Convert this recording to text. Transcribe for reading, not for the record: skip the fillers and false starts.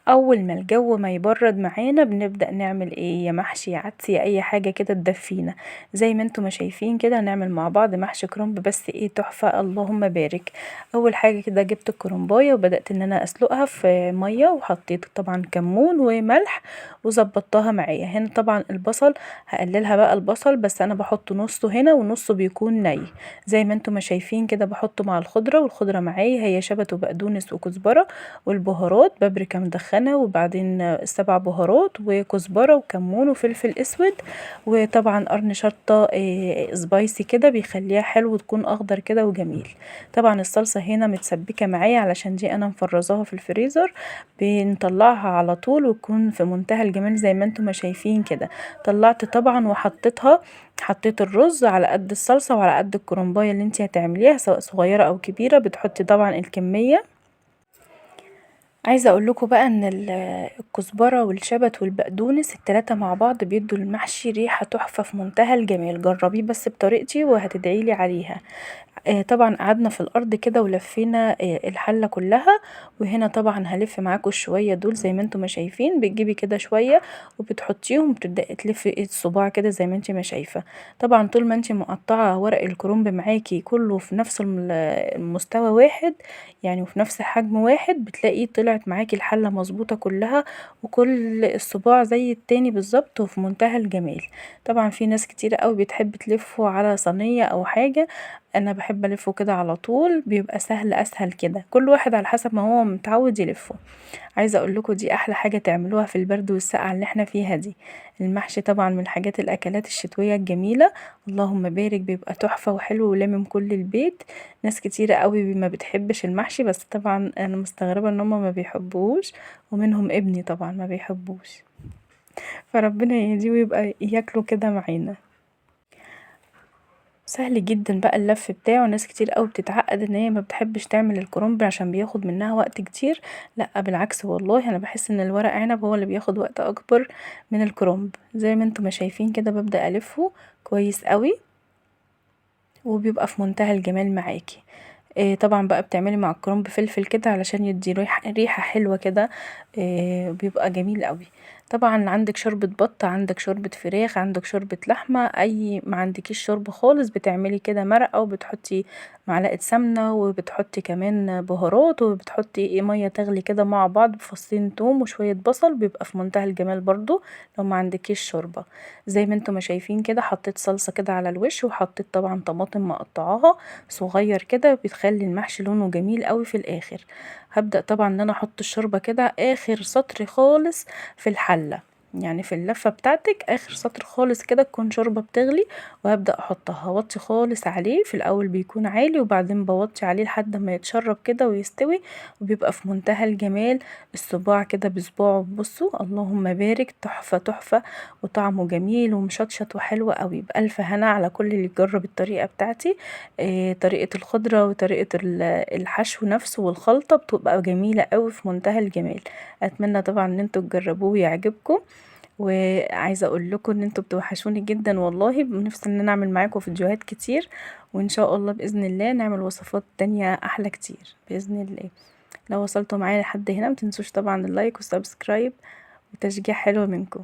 اول ما الجو ما يبرد معانا بنبدأ نعمل ايه؟ يا محشي يا عدس يا اي حاجه كده تدفينا. زي ما انتوا ما شايفين كده هنعمل مع بعض محشي كرنب، بس ايه تحفه اللهم بارك. اول حاجه كده جبت الكرنبايه وبدأت ان انا اسلقها في ميه، وحطيت طبعا كمون وملح وظبطتها معايا. هنا طبعا البصل هقللها بقى البصل، بس انا بحط نصه هنا ونصه بيكون ني. زي ما انتوا ما شايفين كده بحطه مع الخضره، والخضره معايا هي شبت وبقدونس وكزبره، والبهارات بابريكا مدخنة، وبعدين 7 بهارات وكزبرة وكمون وفلفل اسود، وطبعا قرن شطة سبايسي كده بيخليها حلو وتكون اخضر كده وجميل. طبعا الصلصة هنا متسبكة معايا علشان دي انا مفرزاها في الفريزر، بنطلعها على طول وتكون في منتهى الجمال زي ما انتم ما شايفين كده. طلعت طبعا وحطيتها، حطيت الرز على قد الصلصة وعلى قد الكرنباية اللي انتي هتعمليها سواء صغيرة او كبيرة، بتحطي طبعا الكمية. عايزة اقولكوا بقى ان الكزبرة والشبت والبقدونس التلاتة مع بعض بيدوا المحشي ريحة تحفة في منتهى الجمال. جربيه بس بطريقتي وهتدعيلي عليها. طبعا قعدنا في الارض كده ولفينا الحله كلها. وهنا طبعا هلف معاكم شويه دول زي ما انتم ما شايفين، بتجيبي كده شويه وبتحطيهم وبتبداي تلفي الصباع كده زي ما انت ما شايفه. طبعا طول ما انت مقطعه ورق الكرنب معاكي كله في نفس المستوى واحد، يعني وفي نفس حجم واحد، بتلاقي طلعت معاكي الحله مظبوطه كلها، وكل الصباع زي التاني بالظبط وفي منتهى الجمال. طبعا في ناس كتير قوي بتحب تلفه على صينيه او حاجه، انا بحب الفه كده على طول، بيبقى سهل اسهل كده، كل واحد على حسب ما هو متعود يلفه. عايزه اقولكوا دي احلى حاجه تعملوها في البرد والسقعه اللي احنا فيها دي. المحشي طبعا من الحاجات الاكلات الشتويه الجميله، اللهم بارك، بيبقى تحفه وحلو ولامم كل البيت. ناس كتيره قوي ما بتحبش المحشي، بس طبعا انا مستغربه ان هما ما بيحبوش، ومنهم ابني طبعا ما بيحبوش، فربنا يهديه ويبقى ياكلوا كده معانا. سهل جدا بقى اللف بتاعه. ناس كتير قوي بتتعقد ان هي ما بتحبش تعمل الكرنب عشان بياخد منها وقت كتير، لا بالعكس والله، انا بحس ان الورق عنب هو اللي بياخد وقت اكبر من الكرنب. زي ما انتم ما شايفين كده ببدأ الفه كويس قوي، وبيبقى في منتهى الجمال معاكي. طبعا بقى بتعملي مع الكرنب فلفل كده علشان يدي ريحة حلوة كده، بيبقى جميل قوي. طبعا عندك شوربة بط، عندك شوربة فراخ، عندك شوربة لحمة، اي ما عندكيش شوربة خالص بتعملي كده مرقة وبتحطي معلقة سمنة وبتحطي كمان بهارات وبتحطي مية تغلي كده مع بعض بفصين توم وشوية بصل، بيبقى في منتهى الجمال برضو لو ما عندكيش شوربة. زي ما انتم ما شايفين كده حطيت صلصة كده على الوش، وحطيت طبعا طماطم مقطعاها صغير كده بتخلي المحشي لونه جميل قوي في الاخر. هبدأ طبعا ان انا احط الشوربة كده اخر سطر خالص في الحلة، يعني في اللفة بتاعتك اخر سطر خالص كده تكون شوربة بتغلي، وهبدأ احطها هوطي خالص عليه. في الاول بيكون عالي وبعدين بوطي عليه لحد ما يتشرب كده ويستوي، وبيبقى في منتهى الجمال. الصباع كده بصباعه، بصوا اللهم بارك، تحفة تحفة، وطعمه جميل ومشطشط وحلو قوي. بألف هنا على كل اللي يجرب الطريقة بتاعتي. طريقة الخضرة وطريقة الحشو نفسه والخلطة بتبقى جميلة قوي في منتهى الجمال. اتمنى طبعا ان انتوا تجربوه ويعجبكم. وعايزه اقول لكم ان انتوا بتوحشوني جدا والله، بنفسي ان انا اعمل معاكم فيديوهات كتير، وان شاء الله باذن الله نعمل وصفات تانية احلى كتير باذن الله. لو وصلتوا معايا لحد هنا متنسوش طبعا اللايك والسبسكرايب وتشجيع حلو منكم.